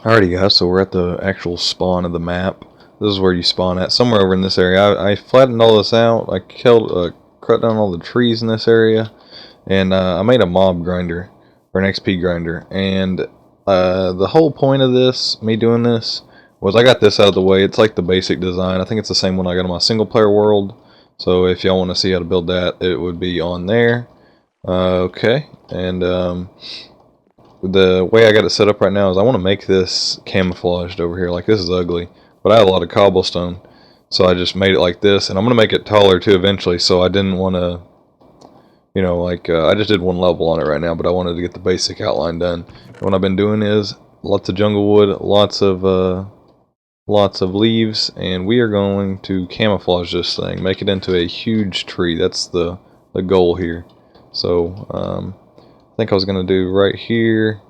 Alrighty guys, so we're at the actual spawn of the map. This is where you spawn at, somewhere over in this area. I flattened all this out. I cut down all the trees in this area, and I made a mob grinder, or an XP grinder. And the whole point of this, me doing this, was I got this out of the way. It's like the basic design. I think it's the same one I got on my single player world. So if y'all want to see how to build that, it would be on there. Okay, and the way I got it set up right now is I want to make this camouflaged over here. Like, this is ugly, but I have a lot of cobblestone, so I just made it like this, and I'm going to make it taller too eventually, so I didn't want to, you know, like, I just did one level on it right now, but I wanted to get the basic outline done. And what I've been doing is lots of jungle wood, lots of leaves, and we are going to camouflage this thing, make it into a huge tree. That's the goal here. So, I think I was going to do right here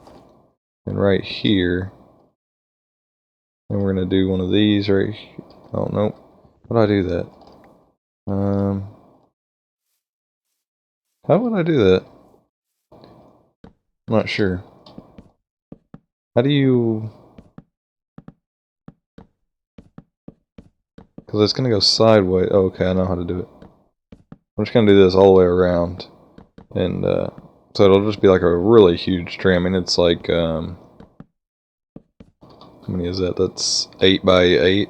and right here. And we're going to do one of these right here. Oh, no. How do I do that? How would I do that? I'm not sure. How do you... Because it's going to go sideways. Oh, okay, I know how to do it. I'm just going to do this all the way around. And, so it'll just be like a really huge tree. I mean, it's like, how many is that? That's 8 by 8.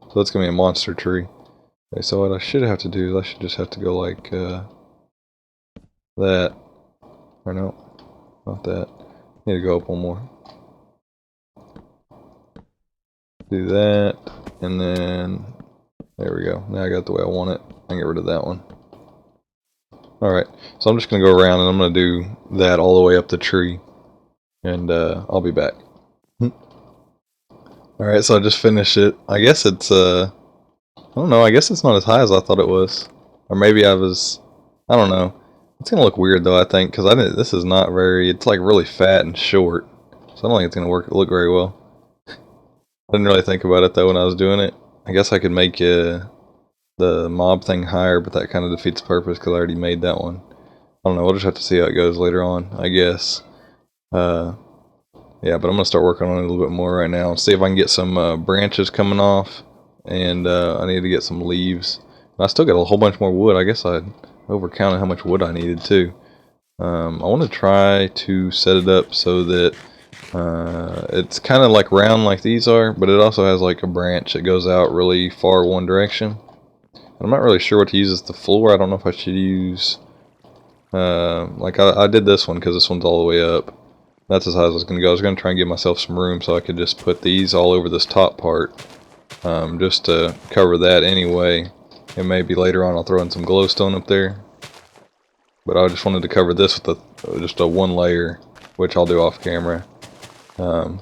So that's going to be a monster tree. Okay, so what I should have to do is I should just have to go like, that. Or no, not that. Need to go up one more. Do that. And then, there we go. Now I got it the way I want it. I can get rid of that one. Alright, so I'm just going to go around and I'm going to do that all the way up the tree. And I'll be back. Alright, so I just finished it. I guess it's, I don't know, I guess it's not as high as I thought it was. Or maybe I don't know. It's going to look weird though, I think, because this is not very, it's like really fat and short. So I don't think it's going to look very well. I didn't really think about it though when I was doing it. I guess I could make the mob thing higher, but that kind of defeats the purpose because I already made that one. I don't know, we'll just have to see how it goes later on, I guess. Yeah, but I'm going to start working on it a little bit more right now. See if I can get some branches coming off. And I need to get some leaves. I still got a whole bunch more wood. I guess I overcounted how much wood I needed too. I want to try to set it up so that it's kind of like round like these are, but it also has like a branch that goes out really far one direction. I'm not really sure what to use as the floor. I don't know if I should use like I did this one because this one's all the way up. That's as high as I was going to go. I was going to try and give myself some room so I could just put these all over this top part, just to cover that anyway. And maybe later on I'll throw in some glowstone up there. But I just wanted to cover this with just a one layer, which I'll do off camera. But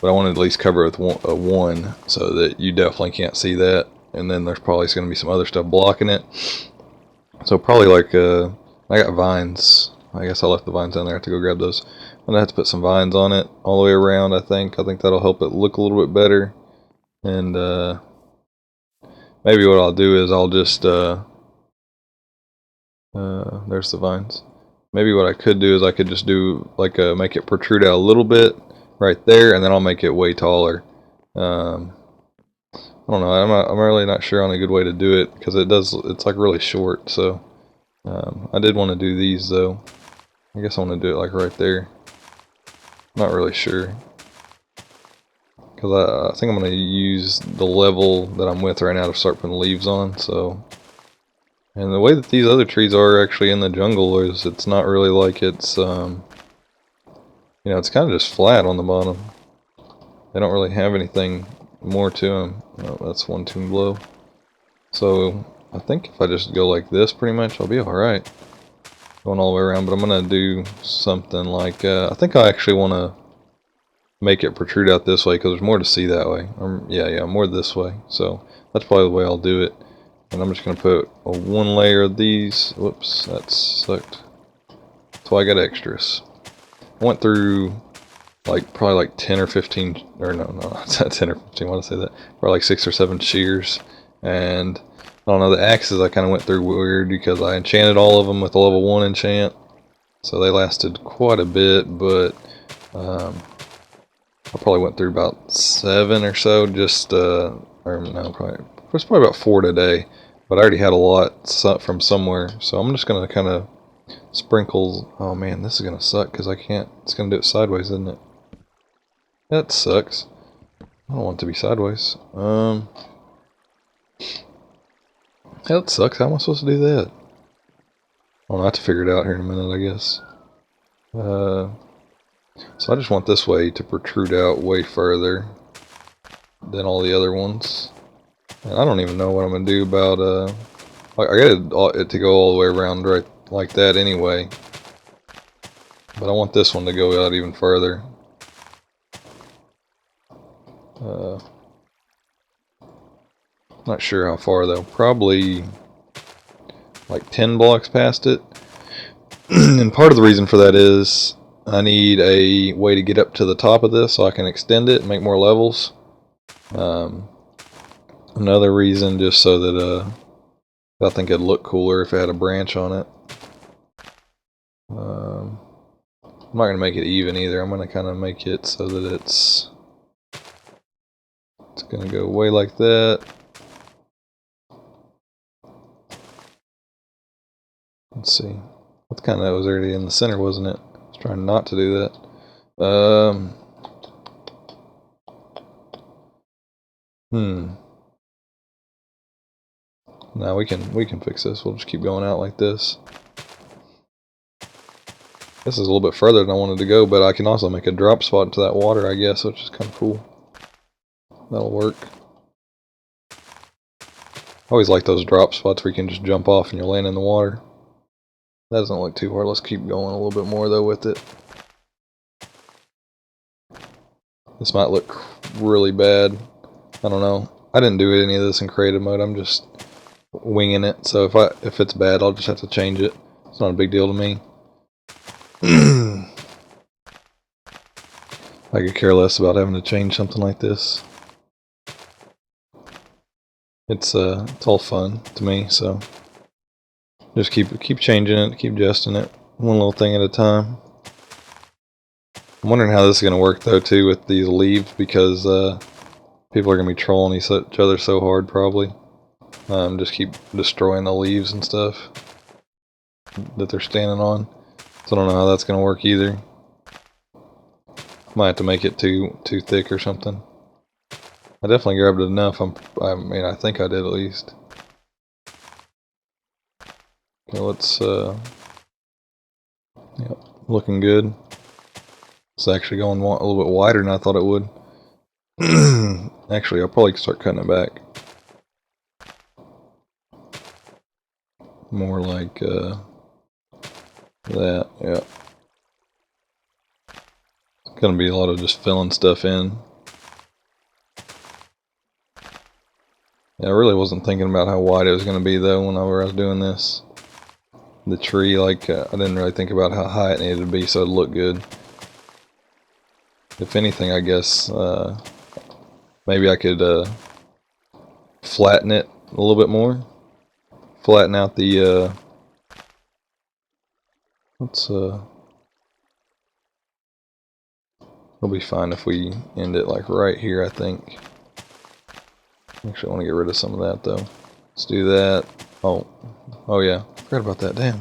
I wanted to at least cover it with a one so that you definitely can't see that. And then there's probably going to be some other stuff blocking it. So probably like, I got vines. I guess I left the vines down there. I have to go grab those. I'm going to have to put some vines on it all the way around, I think. I think that'll help it look a little bit better. And maybe what I'll do is I'll just, there's the vines. Maybe what I could do is I could just do, like, make it protrude out a little bit right there, and then I'll make it way taller. I don't know, I'm really not sure on a good way to do it, because it's like really short, so. I did want to do these, though. I guess I want to do it, like, right there. Not really sure. Because I think I'm going to use the level that I'm with right now to start putting leaves on, so. And the way that these other trees are actually in the jungle is it's not really like it's, you know, it's kind of just flat on the bottom. They don't really have anything more to them. Oh, that's one toon blow. So I think if I just go like this pretty much, I'll be alright. Going all the way around, but I'm going to do something like, I think I actually want to make it protrude out this way because there's more to see that way. Yeah, more this way. So that's probably the way I'll do it. And I'm just going to put one layer of these. Whoops, that sucked. That's why I got extras. I went through like probably like 10 or 15, or no, it's not 10 or 15, why did I say that? Probably like 6 or 7 shears. And I don't know, the axes I kind of went through weird because I enchanted all of them with a level 1 enchant. So they lasted quite a bit, but I probably went through about 7 or so, just, or no, probably, it was probably about 4 today, but I already had a lot from somewhere, so I'm just going to kind of sprinkle. Oh man, this is going to suck because I can't, it's going to do it sideways, isn't it? That sucks. I don't want it to be sideways. That sucks. How am I supposed to do that? I'll have to figure it out here in a minute, I guess. So I just want this way to protrude out way further than all the other ones. And I don't even know what I'm going to do about, I got it to go all the way around right like that anyway. But I want this one to go out even further. Not sure how far though. Probably like 10 blocks past it. And part of the reason for that is I need a way to get up to the top of this so I can extend it and make more levels. Another reason just so that I think it'd look cooler if it had a branch on it. I'm not going to make it even either. I'm going to kind of make it so that it's going to go way like that. Let's see. What kind of, that was already in the center, wasn't it? I was trying not to do that. No, we can fix this. We'll just keep going out like this. This is a little bit further than I wanted to go, but I can also make a drop spot into that water, I guess, which is kind of cool. That'll work. I always like those drop spots where you can just jump off and you'll land in the water. That doesn't look too hard. Let's keep going a little bit more though with it. This might look really bad. I don't know. I didn't do any of this in creative mode. I'm just winging it. So if it's bad, I'll just have to change it. It's not a big deal to me. I could care less about having to change something like this. It's all fun to me, so just keep changing it, keep adjusting it, one little thing at a time. I'm wondering how this is going to work though too with these leaves, because people are going to be trolling each other so hard probably. Just keep destroying the leaves and stuff that they're standing on. So I don't know how that's going to work either. Might have to make it too thick or something. I definitely grabbed it enough. I mean, I think I did at least. Okay, let's, yep, looking good. It's actually going a little bit wider than I thought it would. Actually, I'll probably start cutting it back. More like, that, yeah. It's gonna be a lot of just filling stuff in. Yeah, I really wasn't thinking about how wide it was going to be though whenever I was doing this. The tree, like, I didn't really think about how high it needed to be so it'd look good. If anything, I guess, maybe I could flatten it a little bit more. Flatten out the, it'll be fine if we end it like right here, I think. Actually, I want to get rid of some of that though. Let's do that. Oh yeah, forgot about that, damn.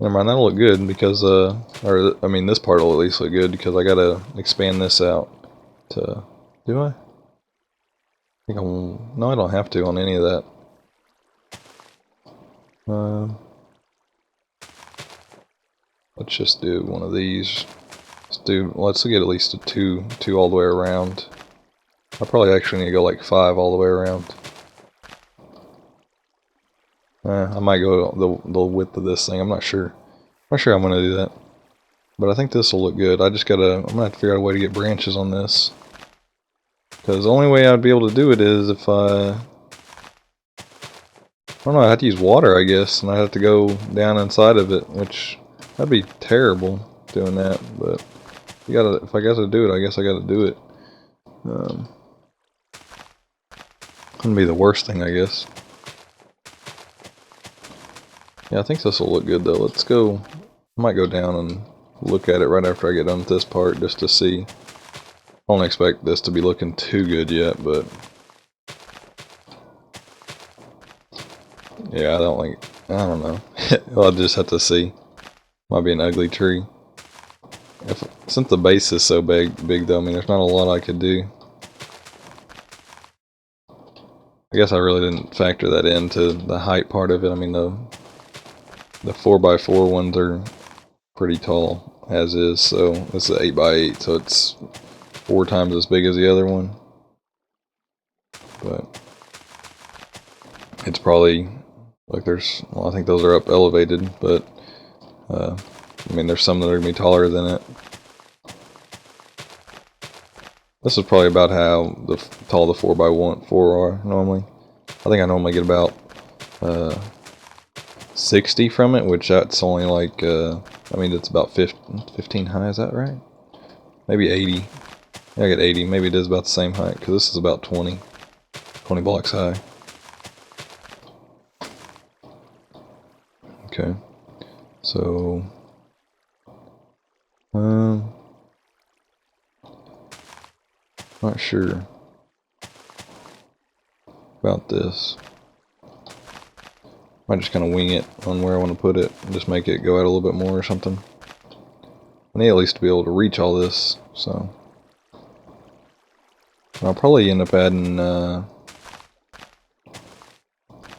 Never mind, that'll look good because, or I mean this part will at least look good because I gotta expand this out to, do I? No, I don't have to on any of that. Let's just do one of these. Let's get at least a two all the way around. I probably actually need to go like 5 all the way around. I might go the width of this thing. I'm not sure. I'm not sure I'm gonna do that. But I think this will look good. I'm gonna have to figure out a way to get branches on this. Because the only way I'd be able to do it is if I don't know, I have to use water, I guess, and I have to go down inside of it, which that'd be terrible doing that. But if I gotta do it, I guess I gotta do it. Wouldn't be the worst thing, I guess. Yeah, I think this will look good though. Let's go. I might go down and look at it right after I get done with this part just to see. I don't expect this to be looking too good yet, but yeah, I don't know. I'll just have to see. Might be an ugly tree. Since the base is so big though, I mean, there's not a lot I could do. I guess I really didn't factor that into the height part of it. I mean, the 4x4 ones are pretty tall as is, so this is an 8x8, so it's 4 times as big as the other one. But it's probably like well, I think those are up elevated, but I mean, there's some that are gonna be taller than it. This is probably about how tall the 4x4 are normally. I think I normally get about 60 from it, which that's only like, I mean, it's about 15 high, is that right? Maybe 80. Yeah, I get 80. Maybe it is about the same height, because this is about 20 blocks high. Okay. So, not sure about this. Might just kind of wing it on where I want to put it and just make it go out a little bit more or something. I need at least to be able to reach all this, so I'll probably end up adding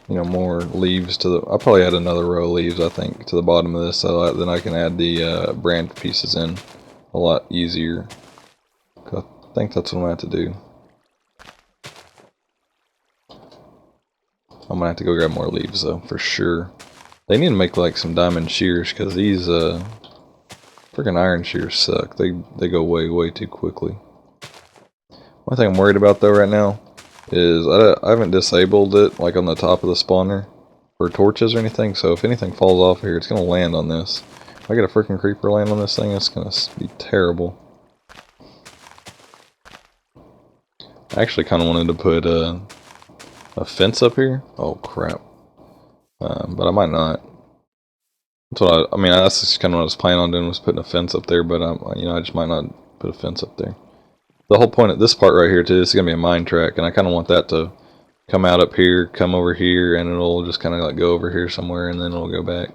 you know, more leaves to the. I'll probably add another row of leaves, I think, to the bottom of this, so then I can add the branch pieces in a lot easier. I think that's what I'm gonna have to do. I'm gonna have to go grab more leaves though, for sure. They need to make like some diamond shears, because these freaking iron shears suck. They go way too quickly. One thing I'm worried about though right now is I haven't disabled it like on the top of the spawner for torches or anything, so if anything falls off here, it's gonna land on this. If I get a freaking creeper land on this thing, it's gonna be terrible. I actually kind of wanted to put a fence up here. Oh crap! But I might not. That's what I mean. That's just kind of what I was planning on doing, was putting a fence up there. But you know, I just might not put a fence up there. The whole point of this part right here too, this is gonna be a mine track, and I kind of want that to come out up here, come over here, and it'll just kind of like go over here somewhere, and then it'll go back.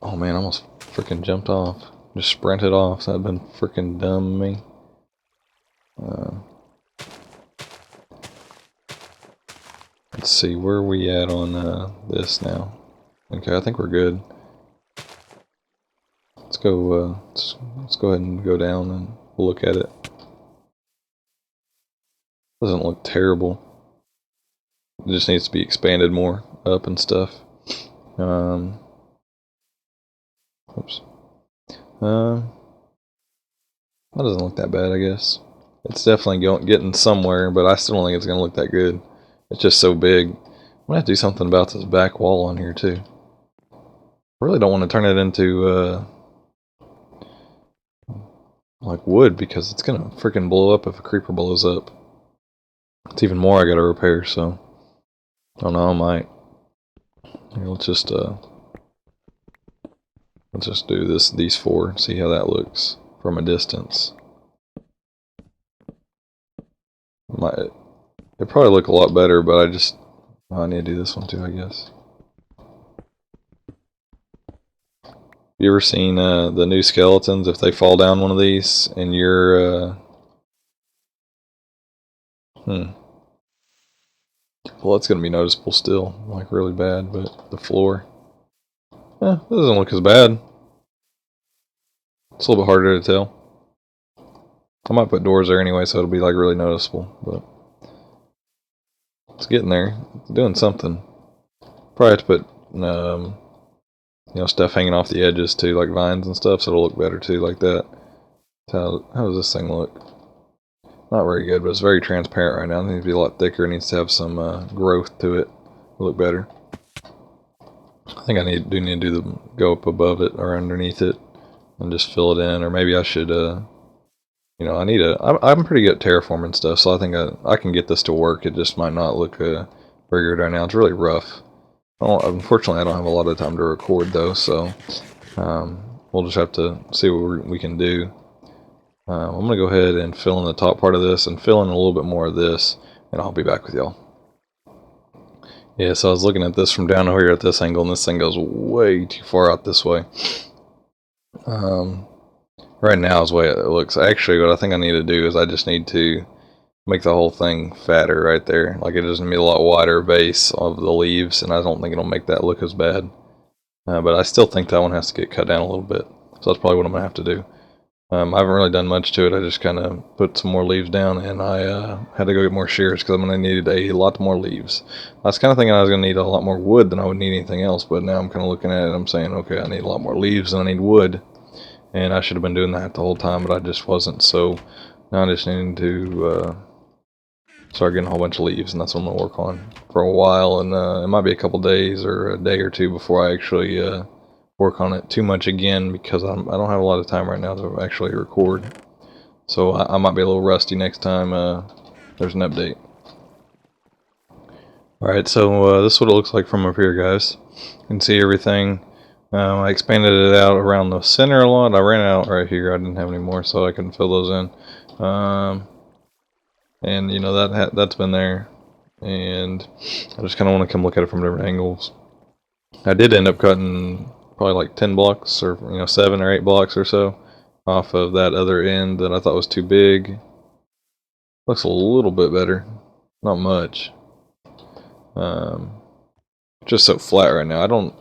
Oh man, I almost freaking jumped off. Just sprinted off. That'd been freaking dumb of me. Let's see, where are we at on this now? Okay, I think we're good. Let's go. Let's go ahead and go down and look at it. Doesn't look terrible. It just needs to be expanded more up and stuff. Oops. That doesn't look that bad, I guess. It's definitely getting somewhere, but I still don't think it's gonna look that good. It's just so big. I'm gonna have to do something about this back wall on here too. I really don't want to turn it into like wood, because it's gonna freaking blow up if a creeper blows up. It's even more I gotta repair, so I don't know, I might. Here, let's just do these 4, see how that looks from a distance. It'd probably look a lot better, but I need to do this one too, I guess. You ever seen the new skeletons? If they fall down one of these and you're well, it's gonna be noticeable still, like really bad, but the floor, it doesn't look as bad. It's a little bit harder to tell. I might put doors there anyway, so it'll be like really noticeable, but it's getting there. It's doing something. Probably have to put you know, stuff hanging off the edges too, like vines and stuff, so it'll look better too, like that. How does this thing look? Not very good, but it's very transparent right now. It needs to be a lot thicker. It needs to have some growth to it. It'll look better. I think I do need to go up above it or underneath it and just fill it in, or maybe I should you know, I'm pretty good at terraforming stuff, so I think I can get this to work. It just might not look very good right now. It's really rough. Unfortunately, I don't have a lot of time to record though, so we'll we'll just have to see what we can do. I'm going to go ahead and fill in the top part of this and fill in a little bit more of this, and I'll be back with y'all. Yeah, so I was looking at this from down here at this angle, and this thing goes way too far out this way. Right now is the way it looks. Actually, what I think I need to do is I just need to make the whole thing fatter right there. Like, it just needs a lot wider base of the leaves, and I don't think it'll make that look as bad. But I still think that one has to get cut down a little bit. So that's probably what I'm going to have to do. I haven't really done much to it. I just kind of put some more leaves down, and I had to go get more shears because I'm going to need a lot more leaves. I was kind of thinking I was going to need a lot more wood than I would need anything else, but now I'm kind of looking at it and I'm saying, okay, I need a lot more leaves than I need wood. And I should have been doing that the whole time, but I just wasn't. So now I just need to start getting a whole bunch of leaves, and that's what I'm going to work on for a while. And it might be a couple days or a day or two before I actually work on it too much again, because I don't have a lot of time right now to actually record. So I might be a little rusty next time there's an update. Alright, so this is what it looks like from up here, guys. You can see everything. I expanded it out around the center a lot. I ran out right here. I didn't have any more, so I couldn't fill those in. And you know, that's been there. And I just kind of want to come look at it from different angles. I did end up cutting probably like 10 blocks, or 7 or 8 blocks or so off of that other end that I thought was too big. Looks a little bit better, not much. Just so flat right now. I don't,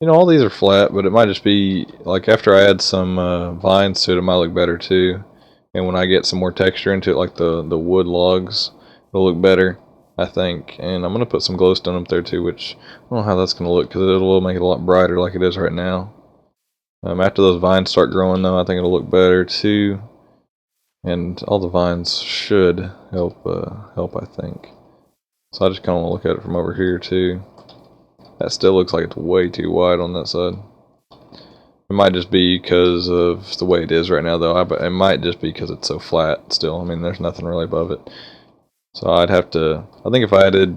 all these are flat, but it might just be like after I add some vines to it, it might look better too. And when I get some more texture into it, like the wood logs, it'll look better, I think. And I'm going to put some glowstone up there too, which I don't know how that's going to look, because it'll make it a lot brighter like it is right now. After those vines start growing though, I think it'll look better too. And all the vines should help, I think. So I just kind of want to look at it from over here too. That still looks like it's way too wide on that side. It might just be because of the way it is right now though. It might just be because it's so flat still. I mean, there's nothing really above it. So I'd have to, I think if I added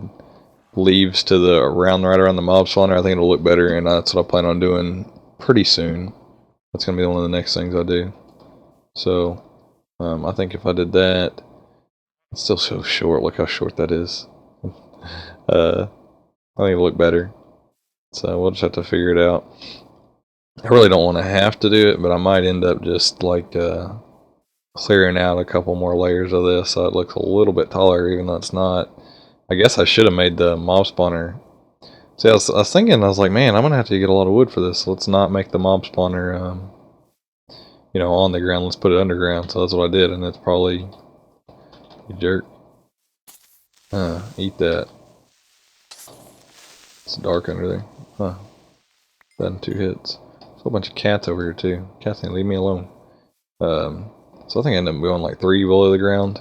leaves to the right around the mob spawner, I think it'll look better, and that's what I plan on doing pretty soon. That's going to be one of the next things I do. So I think if I did that, it's still so short. Look how short that is. I think it'll look better. So we'll just have to figure it out. I really don't want to have to do it, but I might end up just like clearing out a couple more layers of this so it looks a little bit taller, even though it's not. I guess I should have made the mob spawner. See, I was thinking, I was like, man, I'm going to have to get a lot of wood for this. So let's not make the mob spawner, on the ground. Let's put it underground. So that's what I did, and it's probably, you jerk. Eat that. It's dark under there. Huh. Done 2 hits. There's a whole bunch of cats over here too. Cats need to leave me alone. So I think I ended up going like 3 below the ground,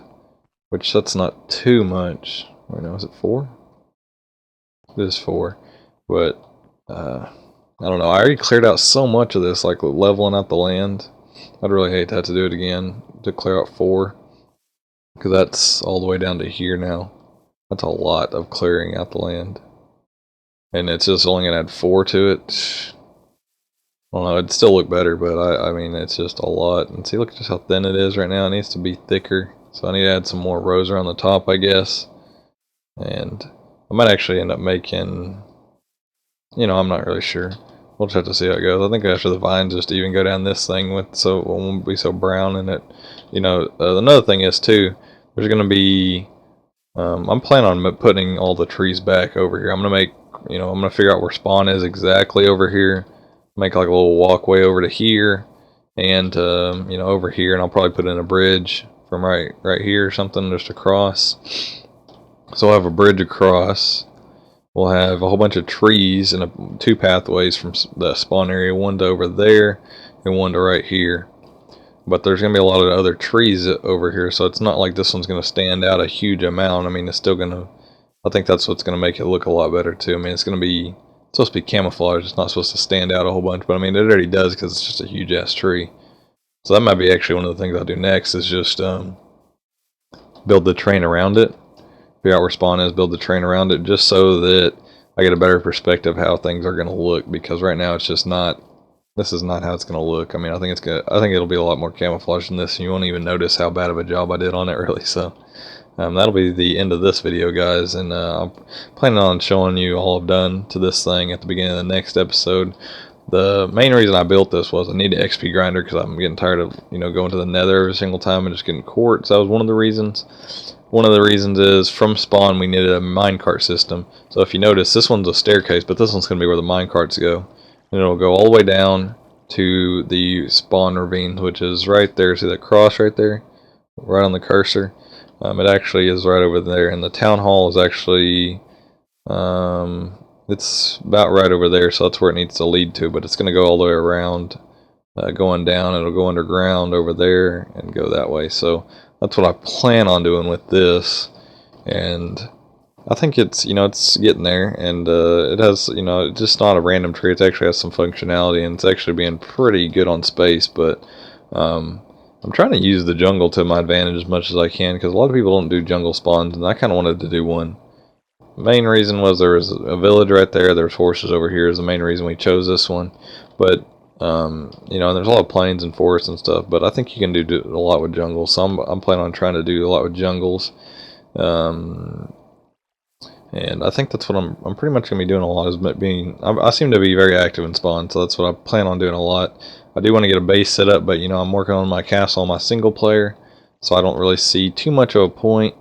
which that's not too much. Wait, no, is it 4? It is 4, but I don't know. I already cleared out so much of this, like leveling out the land. I'd really hate to have to do it again to clear out 4, because that's all the way down to here now. That's a lot of clearing out the land. And it's just only going to add 4 to it. I don't know, it'd still look better, but I mean, it's just a lot. And see, look just how thin it is right now. It needs to be thicker. So I need to add some more rows around the top, I guess. And I might actually end up making, I'm not really sure. We'll just have to see how it goes. I think after the vines just even go down this thing so it won't be so brown in it. Another thing is too, there's going to be, I'm planning on putting all the trees back over here. I'm going to make, I'm going to figure out where spawn is exactly over here. Make like a little walkway over to here, and over here, and I'll probably put in a bridge from right here or something just across. So I'll have a bridge across. We'll have a whole bunch of trees and 2 pathways from the spawn area, one to over there and one to right here. But there's going to be a lot of other trees over here, so it's not like this one's going to stand out a huge amount. I mean, it's still going to, I think that's what's going to make it look a lot better too. I mean, it's supposed to be camouflage. It's not supposed to stand out a whole bunch, but I mean, it already does because it's just a huge ass tree. So that might be actually one of the things I'll do next, is just build the terrain around it. Figure out where spawn is, build the terrain around it, just so that I get a better perspective how things are going to look, because right now it's just not this is not how it's going to look. I mean, I think it'll be a lot more camouflage than this, and you won't even notice how bad of a job I did on it, really. So that'll be the end of this video, guys, and I'm planning on showing you all I've done to this thing at the beginning of the next episode. The main reason I built this was I need an XP grinder because I'm getting tired of going to the nether every single time and just getting quartz. That was one of the reasons. One of the reasons is from spawn we needed a minecart system. So if you notice, this one's a staircase, but this one's going to be where the minecarts go. And it'll go all the way down to the spawn ravine, which is right there. See that cross right there? Right on the cursor. It actually is right over there. And the town hall is actually... it's about right over there, so that's where it needs to lead to, but it's going to go all the way around, going down. It'll go underground over there and go that way. So that's what I plan on doing with this, and I think it's it's getting there, and it has it's just not a random tree. It actually has some functionality, and it's actually being pretty good on space. But I'm trying to use the jungle to my advantage as much as I can, because a lot of people don't do jungle spawns, and I kind of wanted to do one. Main reason was there was a village right there. There's horses over here is the main reason we chose this one. But there's a lot of plains and forests and stuff. But I think you can do a lot with jungles. So I'm planning on trying to do a lot with jungles. And I think that's what I'm pretty much gonna be doing a lot. I seem to be very active in spawn, so that's what I plan on doing a lot. I do want to get a base set up, but I'm working on my castle on my single player, so I don't really see too much of a point.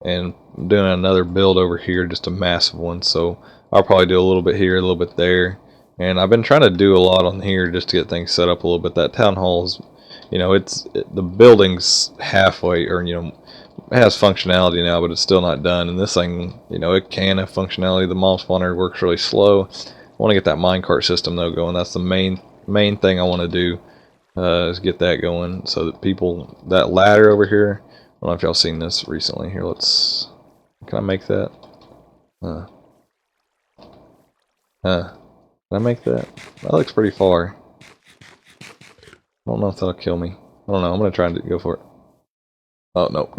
And doing another build over here, just a massive one, so I'll probably do a little bit here, a little bit there, and I've been trying to do a lot on here just to get things set up a little bit. That town hall's, the building's halfway, or it has functionality now, but it's still not done. And this thing, it can have functionality. The mob spawner works really slow. I want to get that minecart system though going. That's the main thing I want to do, is get that going, so that that ladder over here. I don't know if y'all seen this recently. Here, can I make that? Can I make that? That looks pretty far. I don't know if that'll kill me. I don't know. I'm gonna try and go for it. Oh, nope.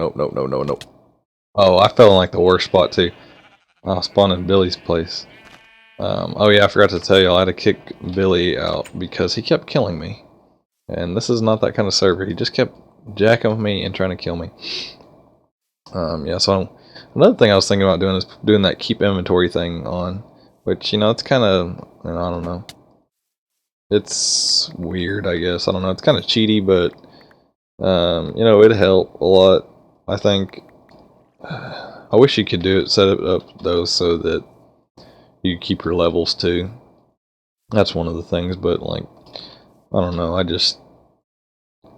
Oh, I fell in like the worst spot too. I spawned in Billy's place. Oh yeah, I forgot to tell y'all I had to kick Billy out because he kept killing me. And this is not that kind of server. He just kept jacking with me and trying to kill me. Yeah, so another thing I was thinking about doing is doing that keep inventory thing on, which it's kind of, I don't know, it's weird, I guess. I don't know, it's kind of cheaty, but it'd help a lot, I think. I wish you could do it, set it up though, so that you keep your levels too. That's one of the things, but like, I don't know,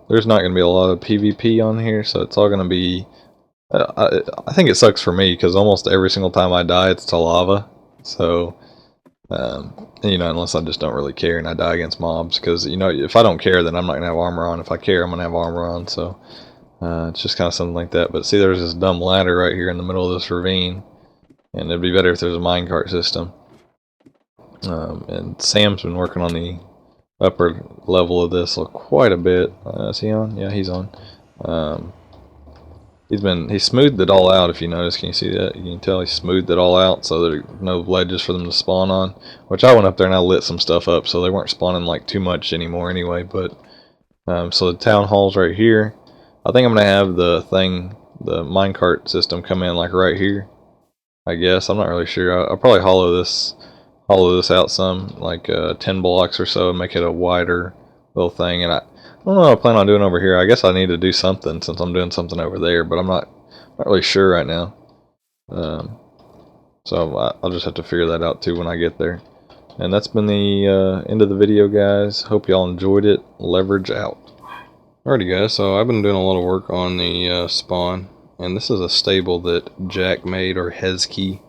there's not going to be a lot of PvP on here, so it's all going to be... I think it sucks for me, because almost every single time I die, it's to lava. So, unless I just don't really care and I die against mobs, because, if I don't care, then I'm not going to have armor on. If I care, I'm going to have armor on, so... it's just kind of something like that. But see, there's this dumb ladder right here in the middle of this ravine, and it'd be better if there's a minecart system. And Sam's been working on the upper level of this quite a bit. Is he on? Yeah, he's on. He smoothed it all out. If you notice, can you see that? You can tell he smoothed it all out so there are no ledges for them to spawn on. Which I went up there and I lit some stuff up, so they weren't spawning like too much anymore anyway. But so the town hall's right here. I think I'm gonna have the minecart system come in like right here. I guess I'm not really sure. I'll probably hollow this out some, like 10 blocks or so, and make it a wider little thing. And I don't know what I plan on doing over here. I guess I need to do something since I'm doing something over there, but I'm not really sure right now. So I'll just have to figure that out too when I get there. And that's been the end of the video, guys. Hope y'all enjoyed it. Leverage out. Alrighty, guys. So I've been doing a lot of work on the spawn, and this is a stable that Jack made, or Hezkey.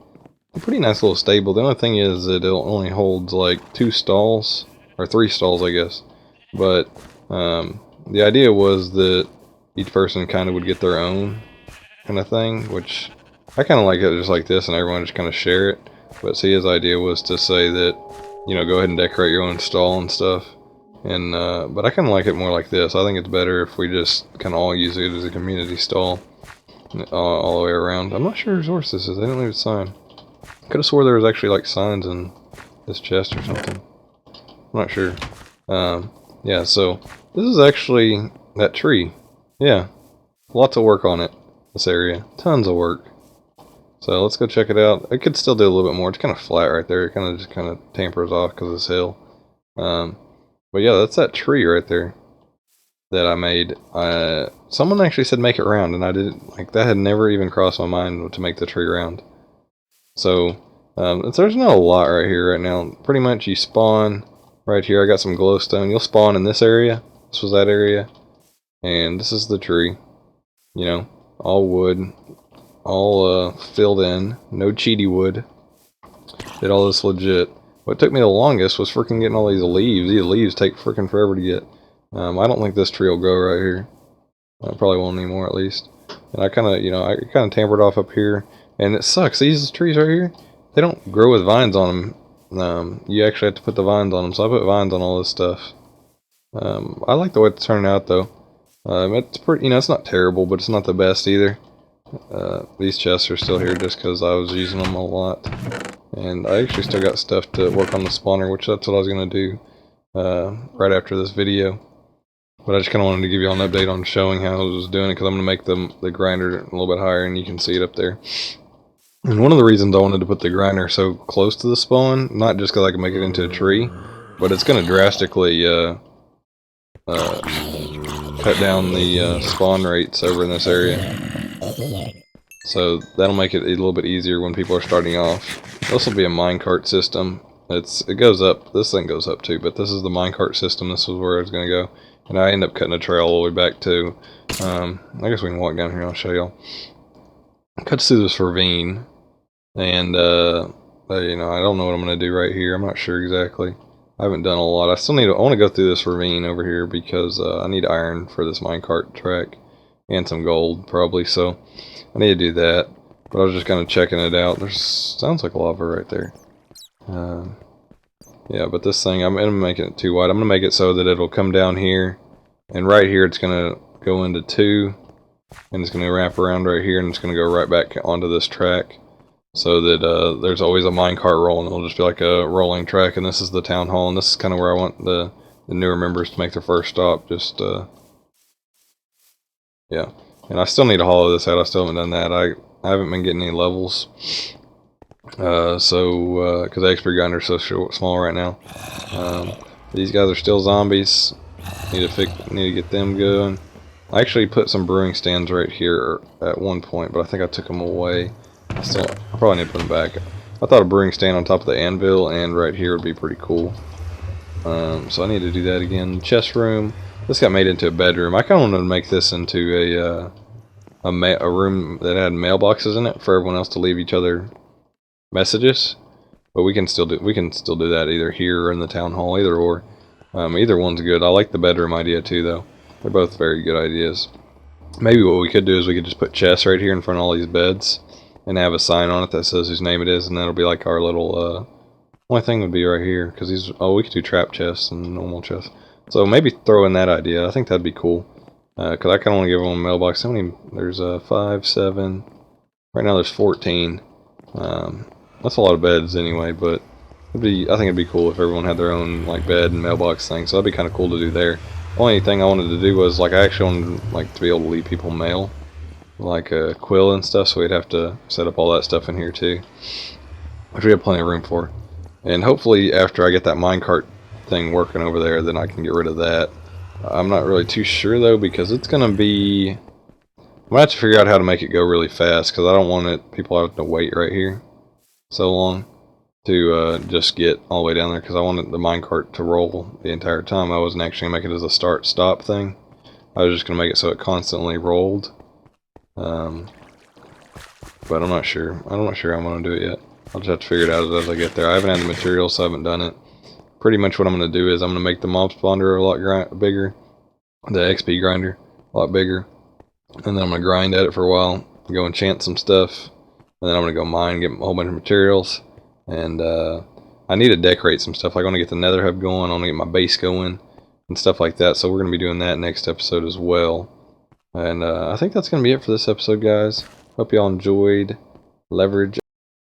A pretty nice little stable. The only thing is that it only holds like 2 stalls, or 3 stalls, I guess. But the idea was that each person kind of would get their own kind of thing, which I kind of like it just like this, and everyone just kind of share it. But see, his idea was to say that, go ahead and decorate your own stall and stuff. And but I kind of like it more like this. I think it's better if we just kind of all use it as a community stall all the way around. I'm not sure whose horse this is. They didn't leave a sign. Could have swore there was actually like signs in this chest or something. I'm not sure. Yeah, so this is actually that tree. Yeah, lots of work on it, this area. Tons of work. So let's go check it out. I could still do a little bit more. It's kind of flat right there. It kind of just kind of tampers off because of this hill. But yeah, that's that tree right there that I made. Someone actually said make it round, and I didn't, like, that had never even crossed my mind to make the tree round. So there's not a lot right here right now. Pretty much you spawn right here. I got some glowstone. You'll spawn in this area. This was that area, and this is the tree. You know, all wood, all filled in, no cheaty wood. Did all this legit. What took me the longest was freaking getting all these leaves. These leaves take freaking forever to get. I don't think this tree will grow right here. Probably won't anymore, at least. And I kind of, I kind of tampered off up here, and it sucks. These trees right here, they don't grow with vines on them. You actually have to put the vines on them, so I put vines on all this stuff. I like the way it's turning out, though. It's pretty, it's not terrible, but it's not the best either. These chests are still here just because I was using them a lot. And I actually still got stuff to work on the spawner, which that's what I was going to do right after this video. But I just kind of wanted to give you all an update on showing how I was doing it, because I'm going to make the grinder a little bit higher, and you can see it up there. And one of the reasons I wanted to put the grinder so close to the spawn, not just because I can make it into a tree, but it's going to drastically cut down the spawn rates over in this area. So that'll make it a little bit easier when people are starting off. This will be a minecart system. It goes up. This thing goes up too, but this is the minecart system. This is where I was going to go. And I end up cutting a trail all the way back to, I guess we can walk down here and I'll show y'all. Cuts through this ravine. And, I don't know what I'm going to do right here. I'm not sure exactly. I haven't done a lot. I want to go through this ravine over here because I need iron for this minecart track. And some gold, probably, so I need to do that. But I was just kind of checking it out. Sounds like lava right there. Yeah, but this thing, I'm going to make it too wide. I'm going to make it so that it'll come down here. And right here, it's going to go into 2. And it's going to wrap around right here, and it's going to go right back onto this track. So that there's always a minecart rolling. It'll just be like a rolling track. And this is the town hall. And this is kind of where I want the newer members to make their first stop. Just, yeah, and I still need to hollow this out. I still haven't done that. I haven't been getting any levels. Because the XP grinder is so small right now. These guys are still zombies. Need to get them going. I actually put some brewing stands right here at one point, but I think I took them away. I probably need to put them back. I thought a brewing stand on top of the anvil and right here would be pretty cool. So I need to do that again. Chest room. This got made into a bedroom. I kind of wanted to make this into a room that had mailboxes in it for everyone else to leave each other messages. But we can still do that either here or in the town hall, either or. Either one's good. I like the bedroom idea too, though. They're both very good ideas. Maybe what we could do is we could just put chests right here in front of all these beds and have a sign on it that says whose name it is, and that'll be like our little only thing would be right here, because we could do trap chests and normal chests. So maybe throw in that idea. I think that'd be cool. Because I kind of want to give them a mailbox. How many? There's 5, 7. Right now there's 14. That's a lot of beds anyway, but I think it'd be cool if everyone had their own like bed and mailbox thing. So that'd be kind of cool to do there. Only thing I wanted to do was I actually wanted to be able to leave people mail, like a quill and stuff. So we'd have to set up all that stuff in here too, which we have plenty of room for. And hopefully after I get that minecart thing working over there, then I can get rid of that. I'm not really too sure though, because it's gonna be, I'm gonna have to figure out how to make it go really fast, because I don't want people having to wait right here so long to just get all the way down there, because I wanted the minecart to roll the entire time. I wasn't actually gonna make it as a start stop thing. I was just gonna make it so it constantly rolled. But I'm not sure. I'm not sure how I'm gonna do it yet. I'll just have to figure it out as I get there. I haven't had the materials, so I haven't done it. Pretty much what I'm going to do is I'm going to make the mob spawner a lot bigger, the XP grinder a lot bigger, and then I'm going to grind at it for a while, go enchant some stuff, and then I'm going to go mine, get a whole bunch of materials, and I need to decorate some stuff. Like I want to get the nether hub going, I want to get my base going, and stuff like that, so we're going to be doing that next episode as well. And I think that's going to be it for this episode, guys. Hope y'all enjoyed Leverxge.